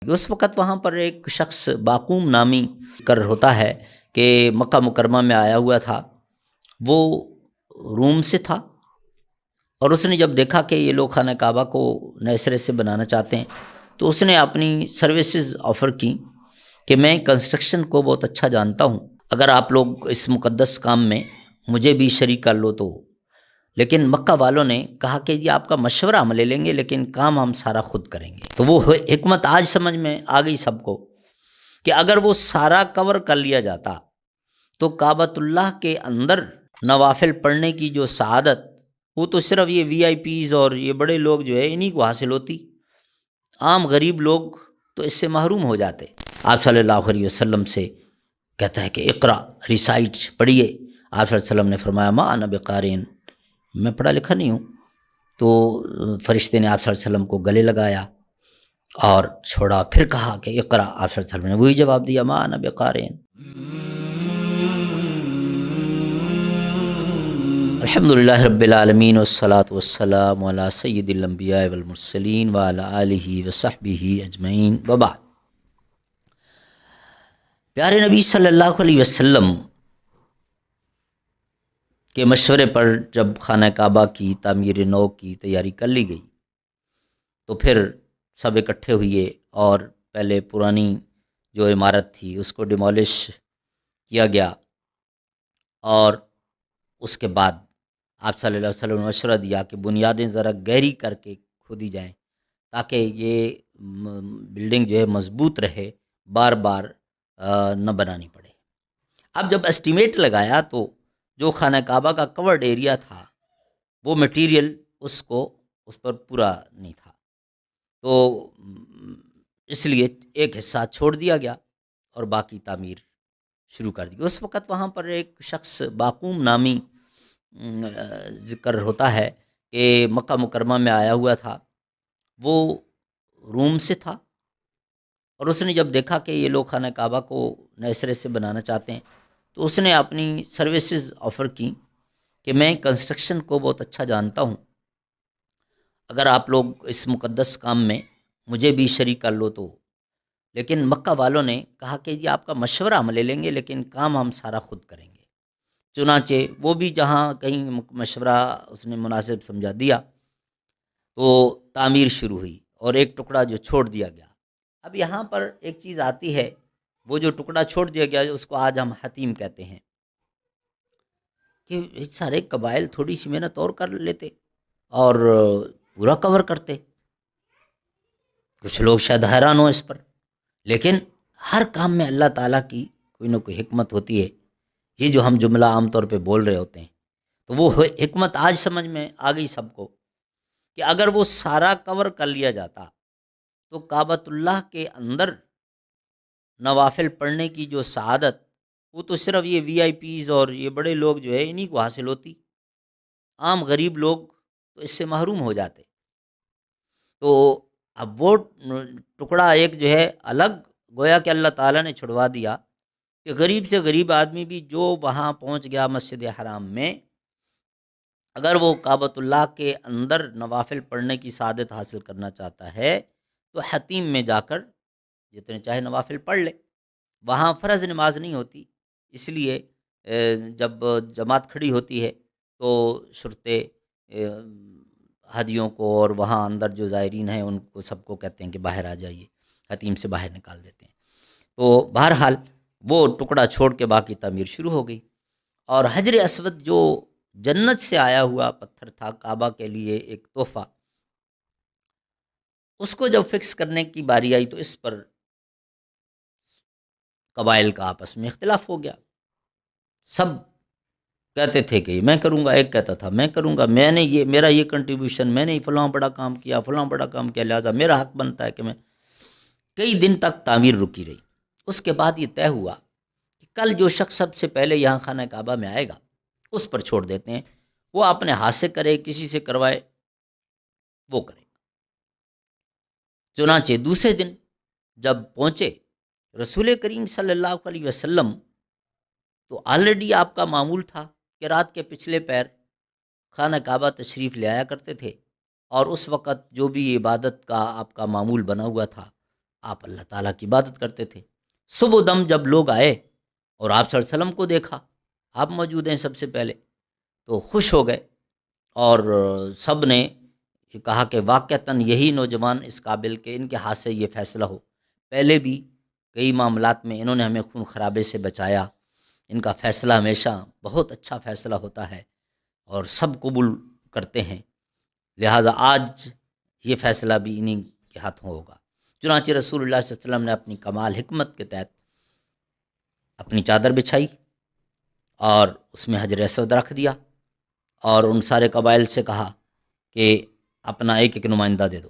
اس وقت وہاں پر ایک شخص باقوم نامی کر ہوتا ہے کہ مکہ مکرمہ میں آیا ہوا تھا، وہ روم سے تھا، اور اس نے جب دیکھا کہ یہ لوگ خانہ کعبہ کو نئے سرے سے بنانا چاہتے ہیں تو اس نے اپنی سروسز آفر کی کہ میں کنسٹرکشن کو بہت اچھا جانتا ہوں، اگر آپ لوگ اس مقدس کام میں مجھے بھی شریک کر لو تو۔ لیکن مکہ والوں نے کہا کہ یہ آپ کا مشورہ ہم لے لیں گے لیکن کام ہم سارا خود کریں گے۔ تو وہ حکمت آج سمجھ میں آ گئی سب کو کہ اگر وہ سارا کور کر لیا جاتا تو کعبۃ اللہ کے اندر نوافل پڑھنے کی جو سعادت وہ تو صرف یہ وی آئی پیز اور یہ بڑے لوگ جو ہے انہی کو حاصل ہوتی، عام غریب لوگ تو اس سے محروم ہو جاتے۔ آپ صلی اللہ علیہ وسلم سے کہتا ہے کہ اقرا، ریسائٹ، پڑھیے۔ آپ صلی اللہ علیہ وسلم نے فرمایا ما انا بقارئ، میں پڑھا لکھا نہیں ہوں۔ تو فرشتے نے آپ صلی اللہ علیہ وسلم کو گلے لگایا اور چھوڑا، پھر کہا کہ اقرا، آپ صلی اللہ علیہ وسلم نے وہی جواب دیا ما انا بقارئ۔ الحمدللہ رب العالمین والصلاة والسلام علی سید الانبیاء والمرسلین وعلی آلہ وصحبہ اجمعین وبعد۔ پیارے نبی صلی اللہ علیہ وسلم کے مشورے پر جب خانہ کعبہ کی تعمیر نو کی تیاری کر لی گئی تو پھر سب اکٹھے ہوئے اور پہلے پرانی جو عمارت تھی اس کو ڈیمالش کیا گیا، اور اس کے بعد آپ صلی اللہ علیہ وسلم نے مشورہ دیا کہ بنیادیں ذرا گہری کر کے کھودی جائیں تاکہ یہ بلڈنگ جو ہے مضبوط رہے، بار بار نہ بنانی پڑے۔ اب جب اسٹیمیٹ لگایا تو جو خانہ کعبہ کا کورڈ ایریا تھا وہ مٹیریل اس پر پورا نہیں تھا، تو اس لیے ایک حصہ چھوڑ دیا گیا اور باقی تعمیر شروع کر دی۔ اس وقت وہاں پر ایک شخص باقوم نامی ذکر ہوتا ہے کہ مکہ مکرمہ میں آیا ہوا تھا، وہ روم سے تھا، اور اس نے جب دیکھا کہ یہ لوگ خانہ کعبہ کو نئے سرے سے بنانا چاہتے ہیں تو اس نے اپنی سروسز آفر کی کہ میں کنسٹرکشن کو بہت اچھا جانتا ہوں، اگر آپ لوگ اس مقدس کام میں مجھے بھی شریک کر لو تو۔ لیکن مکہ والوں نے کہا کہ یہ آپ کا مشورہ ہم لے لیں گے لیکن کام ہم سارا خود کریں گے۔ چنانچہ وہ بھی جہاں کہیں مشورہ اس نے مناسب سمجھا دیا تو تعمیر شروع ہوئی اور ایک ٹکڑا جو چھوڑ دیا گیا۔ اب یہاں پر ایک چیز آتی ہے، وہ جو ٹکڑا چھوڑ دیا گیا اس کو آج ہم حتیم کہتے ہیں، کہ سارے قبائل تھوڑی سی محنت اور کر لیتے اور پورا کور کرتے۔ کچھ لوگ شاید حیران ہوں اس پر، لیکن ہر کام میں اللہ تعالیٰ کی کوئی نہ کوئی حکمت ہوتی ہے۔ یہ جو ہم جملہ عام طور پہ بول رہے ہوتے ہیں تو وہ حکمت آج سمجھ میں آ گئی سب کو کہ اگر وہ سارا کور کر لیا جاتا تو کعبۃ اللہ کے اندر نوافل پڑھنے کی جو سعادت وہ تو صرف یہ وی آئی پیز اور یہ بڑے لوگ جو ہے انہی کو حاصل ہوتی، عام غریب لوگ تو اس سے محروم ہو جاتے۔ تو اب وہ ٹکڑا ایک جو ہے الگ گویا کہ اللہ تعالیٰ نے چھڑوا دیا کہ غریب سے غریب آدمی بھی جو وہاں پہنچ گیا مسجد حرام میں، اگر وہ کعبۃ اللہ کے اندر نوافل پڑھنے کی سعادت حاصل کرنا چاہتا ہے تو حتیم میں جا کر جتنے چاہے نوافل پڑھ لے۔ وہاں فرض نماز نہیں ہوتی، اس لیے جب جماعت کھڑی ہوتی ہے تو شرطے ہادیوں کو اور وہاں اندر جو زائرین ہیں ان کو سب کو کہتے ہیں کہ باہر آ جائیے، حتیم سے باہر نکال دیتے ہیں۔ تو بہرحال وہ ٹکڑا چھوڑ کے باقی تعمیر شروع ہو گئی، اور حجر اسود جو جنت سے آیا ہوا پتھر تھا کعبہ کے لیے ایک تحفہ، اس کو جب فکس کرنے کی باری آئی تو اس پر قبائل کا آپس میں اختلاف ہو گیا۔ سب کہتے تھے کہ میں کروں گا، ایک کہتا تھا میں کروں گا، میں نے یہ میرا یہ کنٹریبیوشن، میں نے فلاں بڑا کام کیا، فلاں بڑا کام کیا، لہذا میرا حق بنتا ہے کہ میں۔ کئی دن تک تعمیر رکی رہی۔ اس کے بعد یہ طے ہوا کہ کل جو شخص سب سے پہلے یہاں خانہ کعبہ میں آئے گا اس پر چھوڑ دیتے ہیں، وہ اپنے ہاتھ سے کرے، کسی سے کروائے، وہ کرے گا۔ چنانچہ دوسرے دن جب پہنچے رسول کریم صلی اللہ علیہ وسلم، تو آلریڈی آپ کا معمول تھا کہ رات کے پچھلے پیر خانہ کعبہ تشریف لے آیا کرتے تھے، اور اس وقت جو بھی عبادت کا آپ کا معمول بنا ہوا تھا آپ اللہ تعالیٰ کی عبادت کرتے تھے۔ صبح دم جب لوگ آئے اور آپ صلی اللہ علیہ وسلم کو دیکھا، آپ موجود ہیں سب سے پہلے، تو خوش ہو گئے، اور سب نے کہا کہ واقعتاً یہی نوجوان اس قابل کہ ان کے ہاتھ سے یہ فیصلہ ہو، پہلے بھی کئی معاملات میں انہوں نے ہمیں خون خرابے سے بچایا، ان کا فیصلہ ہمیشہ بہت اچھا فیصلہ ہوتا ہے اور سب قبول کرتے ہیں، لہٰذا آج یہ فیصلہ بھی انہی کے ہاتھوں ہوگا۔ چنانچہ رسول اللہ صلی اللہ علیہ وسلم نے اپنی کمال حکمت کے تحت اپنی چادر بچھائی اور اس میں حجر اسود رکھ دیا، اور ان سارے قبائل سے کہا کہ اپنا ایک ایک نمائندہ دے دو۔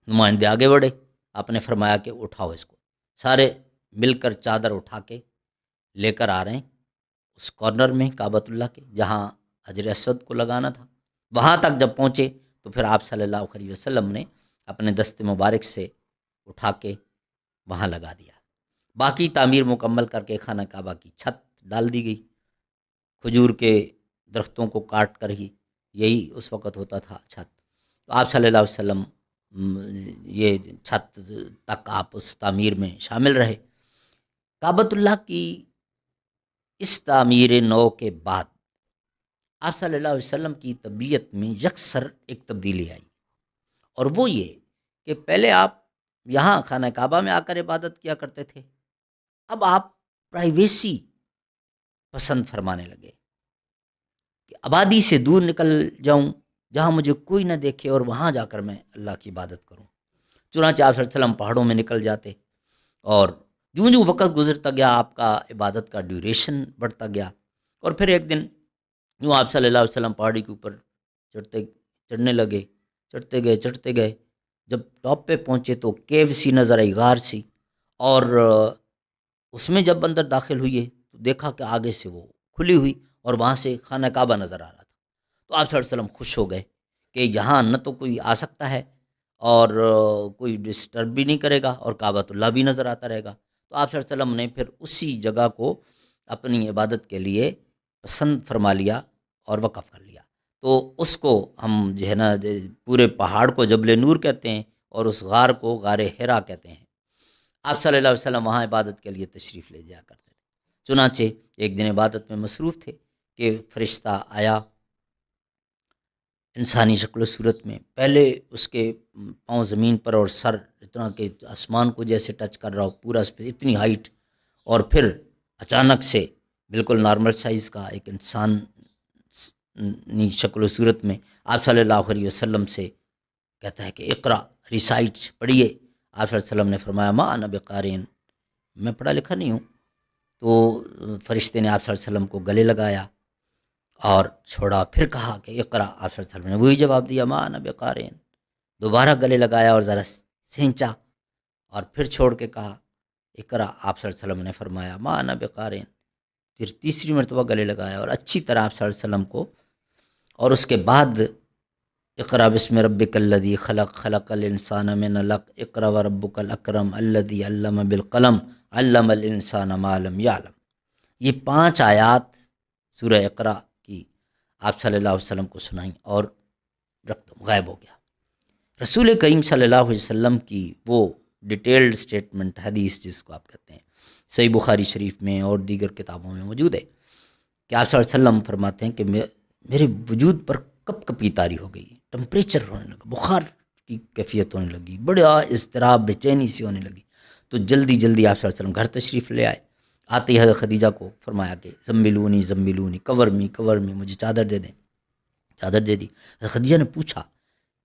نمائندے آگے بڑھے، آپ نے فرمایا کہ اٹھاؤ اس کو، سارے مل کر چادر اٹھا کے لے کر آ رہے ہیں اس کارنر میں کعبۃ اللہ کے جہاں حجر اسود کو لگانا تھا۔ وہاں تک جب پہنچے تو پھر آپ صلی اللہ علیہ وسلم نے اپنے دست مبارک سے اٹھا کے وہاں لگا دیا۔ باقی تعمیر مکمل کر کے خانہ کعبہ کی چھت ڈال دی گئی، کھجور کے درختوں کو کاٹ کر ہی، یہی اس وقت ہوتا تھا چھت۔ تو آپ صلی اللہ علیہ وسلم یہ چھت تک آپ اس تعمیر میں شامل رہے۔ کعبۃ اللہ کی اس تعمیر نو کے بعد آپ صلی اللہ علیہ وسلم کی طبیعت میں یکسر ایک تبدیلی آئی، اور وہ یہ کہ پہلے آپ یہاں خانہ کعبہ میں آ کر عبادت کیا کرتے تھے، اب آپ پرائیویسی پسند فرمانے لگے کہ آبادی سے دور نکل جاؤں جہاں مجھے کوئی نہ دیکھے اور وہاں جا کر میں اللہ کی عبادت کروں۔ چنانچہ آپ صلی اللہ علیہ وسلم پہاڑوں میں نکل جاتے، اور جوں جوں وقت گزرتا گیا آپ کا عبادت کا ڈیوریشن بڑھتا گیا، اور پھر ایک دن یوں آپ صلی اللہ علیہ وسلم پہاڑی کے اوپر چڑھنے لگے، چڑھتے گئے، جب ٹاپ پہ پہنچے تو کیو سی نظر آئی، غار سی، اور اس میں جب اندر داخل ہوئے تو دیکھا کہ آگے سے وہ کھلی ہوئی اور وہاں سے خانہ کعبہ نظر آ رہا تھا۔ تو آپ صلی اللہ علیہ وسلم خوش ہو گئے کہ یہاں نہ تو کوئی آ سکتا ہے اور کوئی ڈسٹرب بھی نہیں کرے گا، اور کعبۃ اللہ بھی نظر آتا رہے گا۔ تو آپ صلی اللہ علیہ وسلم نے پھر اسی جگہ کو اپنی عبادت کے لیے پسند فرما لیا اور وقف کر لیا۔ تو اس کو ہم جو ہے نا پورے پہاڑ کو جبل نور کہتے ہیں، اور اس غار کو غار حرا کہتے ہیں۔ آپ صلی اللہ علیہ وسلم وہاں عبادت کے لیے تشریف لے جایا کرتے تھے۔ چنانچہ ایک دن عبادت میں مصروف تھے کہ فرشتہ آیا انسانی شکل و صورت میں، پہلے اس کے پاؤں زمین پر اور سر اتنا کہ آسمان کو جیسے ٹچ کر رہا ہو، پورا اس پہ اتنی ہائٹ، اور پھر اچانک سے بالکل نارمل سائز کا ایک انسان شکل و صورت میں آپ صلی اللہ علیہ وسلم سے کہتا ہے کہ اقرا، ریسائٹ، پڑھیے۔ آپ صلی اللہ علیہ وسلم نے فرمایا ما انا بقارئ، میں پڑھا لکھا نہیں ہوں۔ تو فرشتے نے آپ صلی اللہ علیہ وسلم کو گلے لگایا اور چھوڑا، پھر کہا کہ اقرا، آپ صلی اللہ علیہ وسلم نے وہی جواب دیا ما انا بقارئ، دوبارہ گلے لگایا اور ذرا سینچا اور پھر چھوڑ کے کہا اقرا، آپ صلی اللہ علیہ وسلم نے فرمایا ما انا بقارئ، پھر تیسری مرتبہ گلے لگایا اور اچھی طرح آپ صلی اللہ علیہ وسلم کو، اور اس کے بعد اقرا بسم ربک الذی خلق، خلق الانسان من علق، اقرا وربک الاکرم الذی علم بالقلم، علم الانسان ما لم یعلم۔ یہ 5 آیات سورہ اقرا کی آپ صلی اللہ علیہ وسلم کو سنائیں اور غائب ہو گیا۔ رسول کریم صلی اللہ علیہ وسلم کی وہ ڈیٹیلڈ سٹیٹمنٹ، حدیث جس کو آپ کہتے ہیں، صحیح بخاری شریف میں اور دیگر کتابوں میں موجود ہے کہ آپ صلی اللہ علیہ وسلم فرماتے ہیں کہ میرے وجود پر کپ کپی طاری ہو گئی، ٹمپریچر ہونے لگا، بخار کی کیفیت ہونے لگی، بڑا اضطراب، بے چینی سی ہونے لگی۔ تو جلدی جلدی آپ صلی اللہ علیہ وسلم گھر تشریف لے آئے، آتے ہی حضرت خدیجہ کو فرمایا کہ زملونی زملونی، کور می، مجھے چادر دے دیں، چادر دے دی۔ حضرت خدیجہ نے پوچھا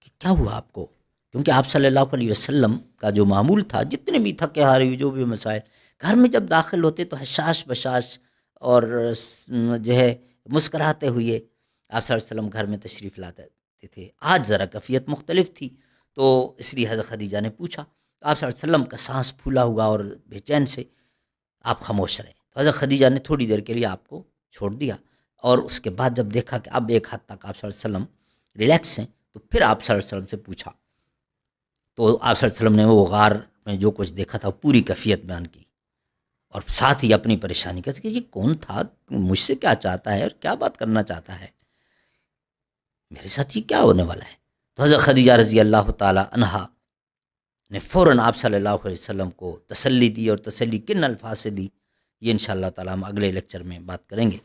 کہ کیا ہوا آپ کو، کیونکہ آپ صلی اللہ علیہ وسلم کا جو معمول تھا، جتنے بھی تھکے ہارے ہوئے جو بھی مسائل، گھر میں جب داخل ہوتے تو حشاش بشاش اور جو ہے مسکراتے ہوئے آپ صلی اللہ علیہ وسلم گھر میں تشریف لاتے تھے۔ آج ذرا کیفیت مختلف تھی، تو اس لیے حضرت خدیجہ نے پوچھا، آپ صلی اللہ علیہ وسلم کا سانس پھولا ہوا اور بے چین سے آپ خاموش رہے۔ تو حضرت خدیجہ نے تھوڑی دیر کے لیے آپ کو چھوڑ دیا، اور اس کے بعد جب دیکھا کہ اب ایک حد تک آپ صلی اللہ علیہ وسلم ریلیکس ہیں، تو پھر آپ صلی اللہ علیہ وسلم سے پوچھا، تو آپ صلی اللہ علیہ وسلم نے وہ غار میں جو کچھ دیکھا تھا پوری کیفیت بیان کی، اور ساتھ ہی اپنی پریشانی کا کہ یہ کون تھا، مجھ سے کیا چاہتا ہے اور کیا بات کرنا چاہتا ہے، میرے ساتھ یہ کیا ہونے والا ہے۔ تو حضرت خدیجہ رضی اللہ تعالی عنہا نے فوراً آپ صلی اللہ علیہ وسلم کو تسلی دی، اور تسلی کن الفاظ سے دی یہ انشاءاللہ تعالیٰ ہم اگلے لیکچر میں بات کریں گے۔